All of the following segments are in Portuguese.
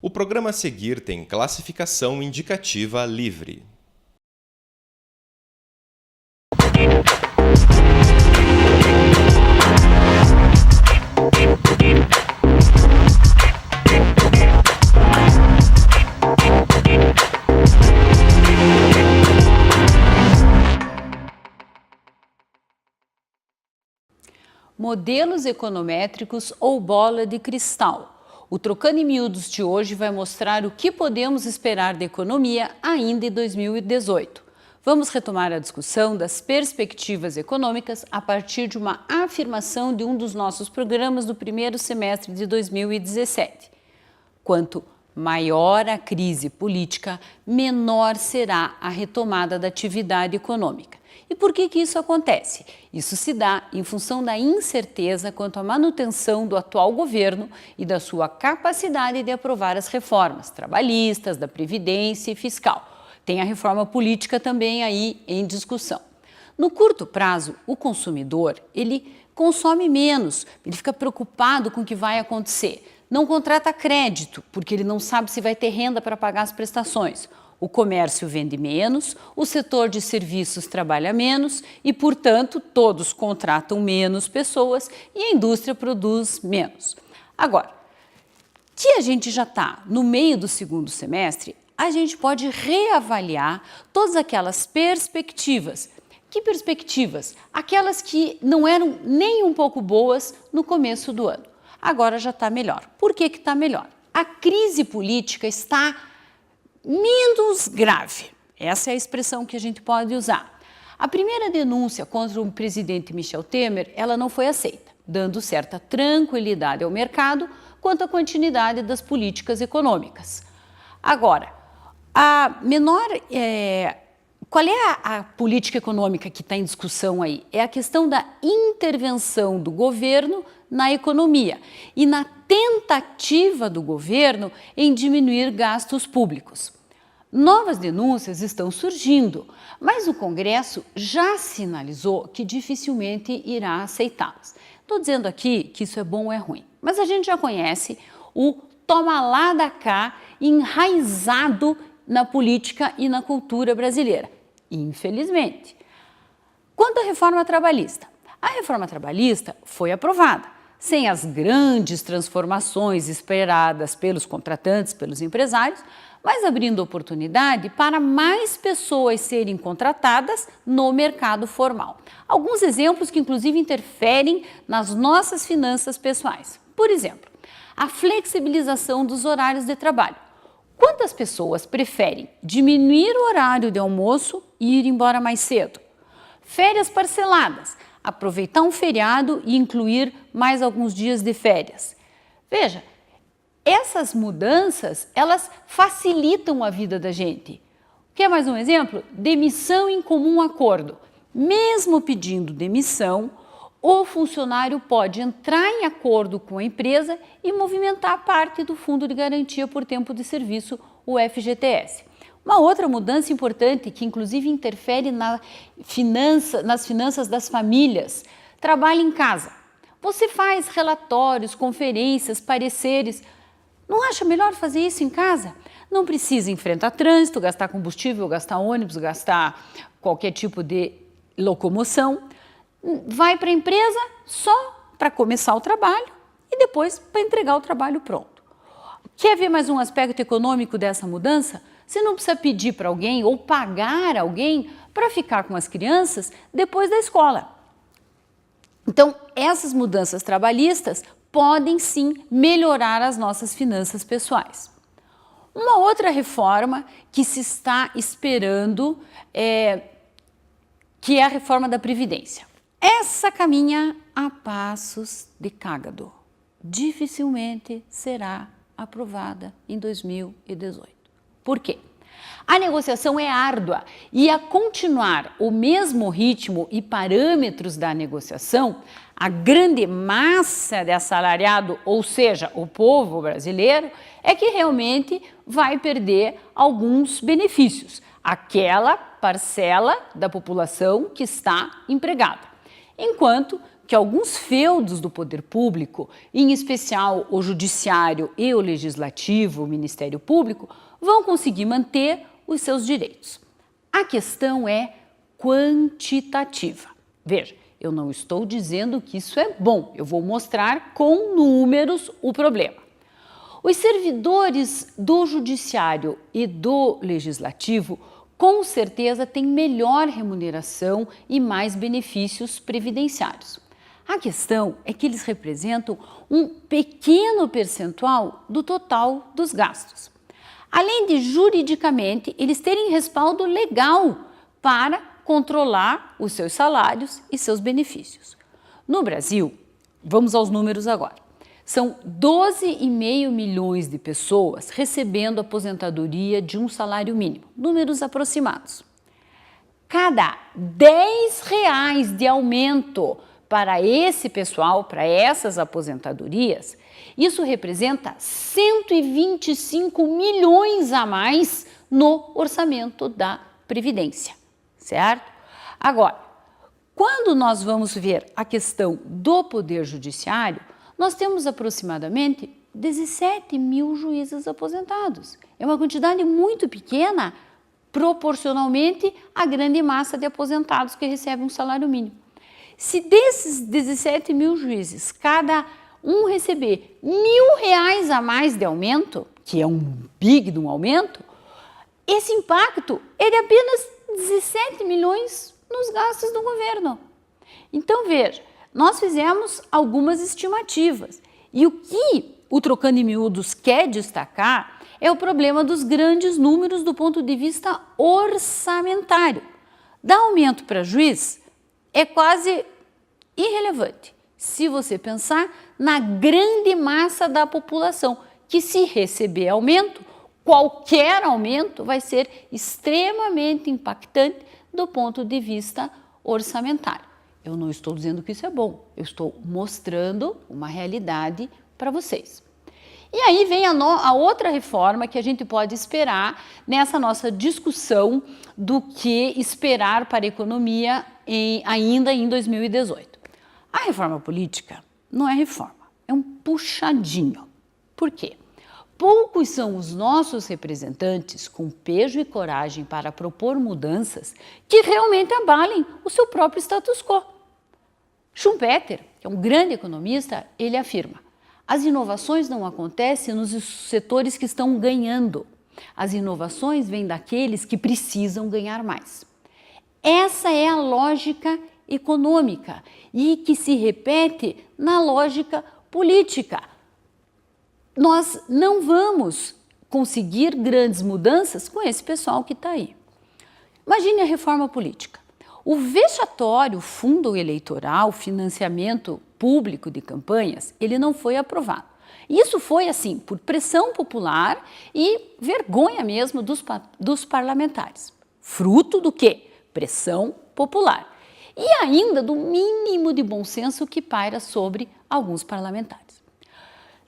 O programa a seguir tem classificação indicativa livre. Modelos econométricos ou bola de cristal. O Trocando em Miúdos de hoje vai mostrar o que podemos esperar da economia ainda em 2018. Vamos retomar a discussão das perspectivas econômicas a partir de uma afirmação de um dos nossos programas do primeiro semestre de 2017. Quanto maior a crise política, menor será a retomada da atividade econômica. E por que isso acontece? Isso se dá em função da incerteza quanto à manutenção do atual governo e da sua capacidade de aprovar as reformas trabalhistas, da Previdência e fiscal. Tem a reforma política também aí em discussão. No curto prazo, o consumidor, ele consome menos, ele fica preocupado com o que vai acontecer. Não contrata crédito, porque ele não sabe se vai ter renda para pagar as prestações. O comércio vende menos, o setor de serviços trabalha menos e, portanto, todos contratam menos pessoas e a indústria produz menos. Agora, que a gente já está no meio do segundo semestre, a gente pode reavaliar todas aquelas perspectivas. Que perspectivas? Aquelas que não eram nem um pouco boas no começo do ano. Agora já está melhor. Por que está melhor? A crise política está menos grave. Essa é a expressão que a gente pode usar. A primeira denúncia contra o presidente Michel Temer, ela não foi aceita, dando certa tranquilidade ao mercado quanto à continuidade das políticas econômicas. Agora, qual é a política econômica que está em discussão aí? É a questão da intervenção do governo na economia e na tentativa do governo em diminuir gastos públicos. Novas denúncias estão surgindo, mas o Congresso já sinalizou que dificilmente irá aceitá-las. Estou dizendo aqui que isso é bom ou é ruim, mas a gente já conhece o toma lá da cá enraizado na política e na cultura brasileira, infelizmente. Quanto à reforma trabalhista, a reforma trabalhista foi aprovada, sem as grandes transformações esperadas pelos contratantes, pelos empresários, mas abrindo oportunidade para mais pessoas serem contratadas no mercado formal. Alguns exemplos que inclusive interferem nas nossas finanças pessoais. Por exemplo, a flexibilização dos horários de trabalho. Quantas pessoas preferem diminuir o horário de almoço e ir embora mais cedo? Férias parceladas. Aproveitar um feriado e incluir mais alguns dias de férias. Veja, essas mudanças, elas facilitam a vida da gente. Quer mais um exemplo? Demissão em comum acordo. Mesmo pedindo demissão, o funcionário pode entrar em acordo com a empresa e movimentar parte do Fundo de Garantia por Tempo de Serviço, o FGTS. Uma outra mudança importante que inclusive interfere nas finanças das famílias, trabalho em casa. Você faz relatórios, conferências, pareceres. Não acha melhor fazer isso em casa? Não precisa enfrentar trânsito, gastar combustível, gastar ônibus, gastar qualquer tipo de locomoção. Vai para a empresa só para começar o trabalho e depois para entregar o trabalho pronto. Quer ver mais um aspecto econômico dessa mudança? Você não precisa pedir para alguém ou pagar alguém para ficar com as crianças depois da escola. Então, essas mudanças trabalhistas podem sim melhorar as nossas finanças pessoais. Uma outra reforma que se está esperando que é a reforma da Previdência. Essa caminha a passos de cágado. Dificilmente será aprovada em 2018. Por quê? A negociação é árdua e, a continuar o mesmo ritmo e parâmetros da negociação, a grande massa de assalariado, ou seja, o povo brasileiro, é que realmente vai perder alguns benefícios, aquela parcela da população que está empregada, enquanto que alguns feudos do poder público, em especial o judiciário e o legislativo, o Ministério Público, vão conseguir manter os seus direitos. A questão é quantitativa. Veja, eu não estou dizendo que isso é bom, eu vou mostrar com números o problema. Os servidores do judiciário e do legislativo com certeza têm melhor remuneração e mais benefícios previdenciários. A questão é que eles representam um pequeno percentual do total dos gastos. Além de juridicamente eles terem respaldo legal para controlar os seus salários e seus benefícios. No Brasil, vamos aos números agora, são 12,5 milhões de pessoas recebendo aposentadoria de um salário mínimo, números aproximados. Cada R$10 de aumento para esse pessoal, para essas aposentadorias, isso representa 125 milhões a mais no orçamento da Previdência, certo? Agora, quando nós vamos ver a questão do Poder Judiciário, nós temos aproximadamente 17 mil juízes aposentados. É uma quantidade muito pequena proporcionalmente à grande massa de aposentados que recebem um salário mínimo. Se desses 17 mil juízes, cada um receber R$1.000 a mais de aumento, que é um big de um aumento, esse impacto é de apenas 17 milhões nos gastos do governo. Então, veja, nós fizemos algumas estimativas e o que o Trocando em Miúdos quer destacar é o problema dos grandes números do ponto de vista orçamentário. Dar aumento para juiz é quase irrelevante se você pensar na grande massa da população, que se receber aumento, qualquer aumento vai ser extremamente impactante do ponto de vista orçamentário. Eu não estou dizendo que isso é bom, eu estou mostrando uma realidade para vocês. E aí vem a outra reforma que a gente pode esperar nessa nossa discussão do que esperar para a economia ainda em 2018. A reforma política não é reforma, é um puxadinho. Por quê? Poucos são os nossos representantes com pejo e coragem para propor mudanças que realmente abalem o seu próprio status quo. Schumpeter, que é um grande economista, ele afirma: as inovações não acontecem nos setores que estão ganhando. As inovações vêm daqueles que precisam ganhar mais. Essa é a lógica econômica e que se repete na lógica política. Nós não vamos conseguir grandes mudanças com esse pessoal que está aí. Imagine a reforma política. O vexatório fundo eleitoral, financiamento público de campanhas, ele não foi aprovado. Isso foi assim, por pressão popular e vergonha mesmo dos parlamentares. Fruto do quê? Pressão popular. E ainda do mínimo de bom senso que paira sobre alguns parlamentares.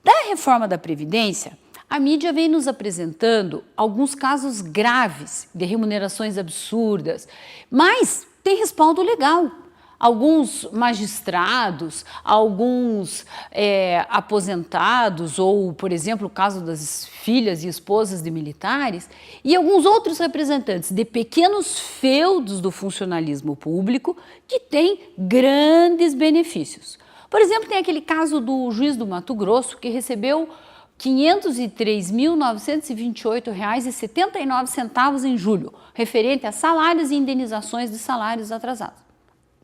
Da reforma da Previdência, a mídia vem nos apresentando alguns casos graves de remunerações absurdas, mas tem respaldo legal. Alguns magistrados, alguns aposentados, ou, por exemplo, o caso das filhas e esposas de militares, e alguns outros representantes de pequenos feudos do funcionalismo público que têm grandes benefícios. Por exemplo, tem aquele caso do juiz do Mato Grosso que recebeu R$ 503.928,79 em julho, referente a salários e indenizações de salários atrasados.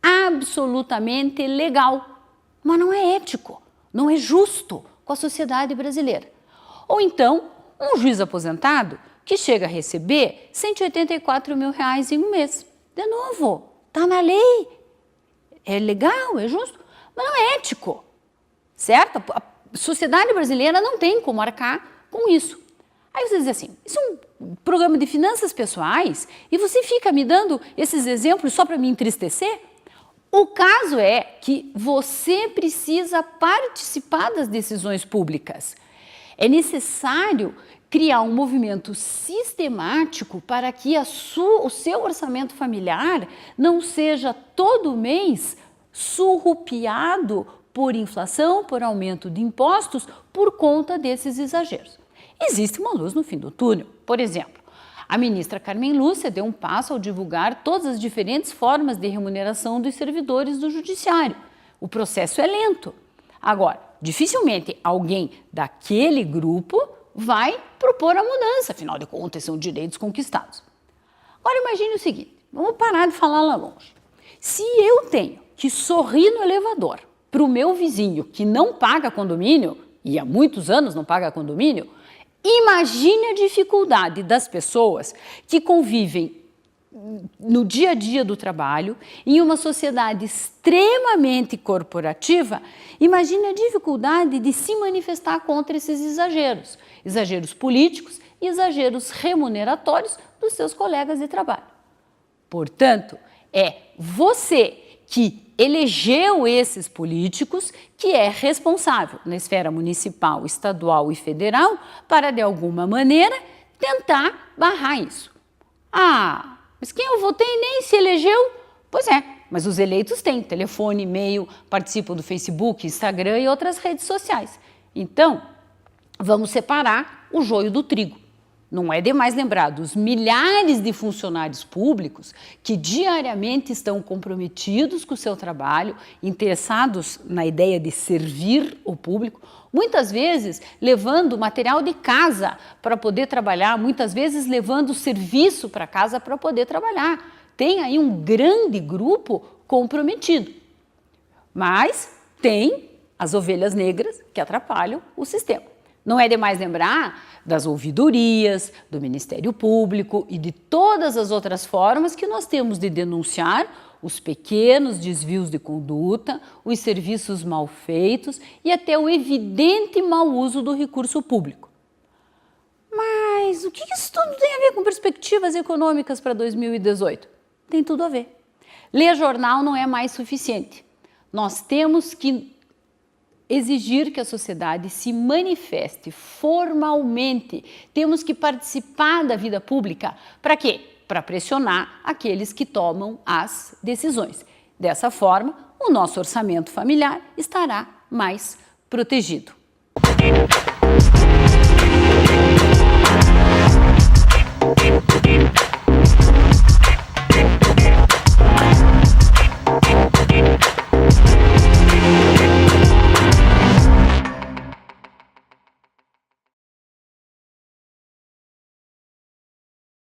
Absolutamente legal, mas não é ético, não é justo com a sociedade brasileira. Ou então, um juiz aposentado que chega a receber R$ 184 mil em um mês. De novo, está na lei, é legal, é justo, mas não é ético, certo? A sociedade brasileira não tem como arcar com isso. Aí você diz assim, isso é um programa de finanças pessoais e você fica me dando esses exemplos só para me entristecer? O caso é que você precisa participar das decisões públicas. É necessário criar um movimento sistemático para que o seu orçamento familiar não seja todo mês surrupiado por inflação, por aumento de impostos, por conta desses exageros. Existe uma luz no fim do túnel. Por exemplo, a ministra Carmen Lúcia deu um passo ao divulgar todas as diferentes formas de remuneração dos servidores do judiciário. O processo é lento. Agora, dificilmente alguém daquele grupo vai propor a mudança, afinal de contas são direitos conquistados. Agora imagine o seguinte, vamos parar de falar lá longe. Se eu tenho que sorrir no elevador para o meu vizinho que não paga condomínio, e há muitos anos não paga condomínio, imagine a dificuldade das pessoas que convivem no dia a dia do trabalho, em uma sociedade extremamente corporativa. Imagine a dificuldade de se manifestar contra esses exageros, exageros políticos e exageros remuneratórios dos seus colegas de trabalho. Portanto, é você que elegeu esses políticos que é responsável na esfera municipal, estadual e federal para, de alguma maneira, tentar barrar isso. Ah, mas quem eu votei nem se elegeu? Pois é, mas os eleitos têm telefone, e-mail, participam do Facebook, Instagram e outras redes sociais. Então, vamos separar o joio do trigo. Não é demais lembrar dos milhares de funcionários públicos que diariamente estão comprometidos com o seu trabalho, interessados na ideia de servir o público, muitas vezes levando material de casa para poder trabalhar, muitas vezes levando serviço para casa para poder trabalhar. Tem aí um grande grupo comprometido. Mas tem as ovelhas negras que atrapalham o sistema. Não é demais lembrar das ouvidorias, do Ministério Público e de todas as outras formas que nós temos de denunciar os pequenos desvios de conduta, os serviços mal feitos e até o evidente mau uso do recurso público. Mas o que isso tudo tem a ver com perspectivas econômicas para 2018? Tem tudo a ver. Ler jornal não é mais suficiente. Nós temos que exigir que a sociedade se manifeste formalmente. Temos que participar da vida pública. Para quê? Para pressionar aqueles que tomam as decisões. Dessa forma, o nosso orçamento familiar estará mais protegido.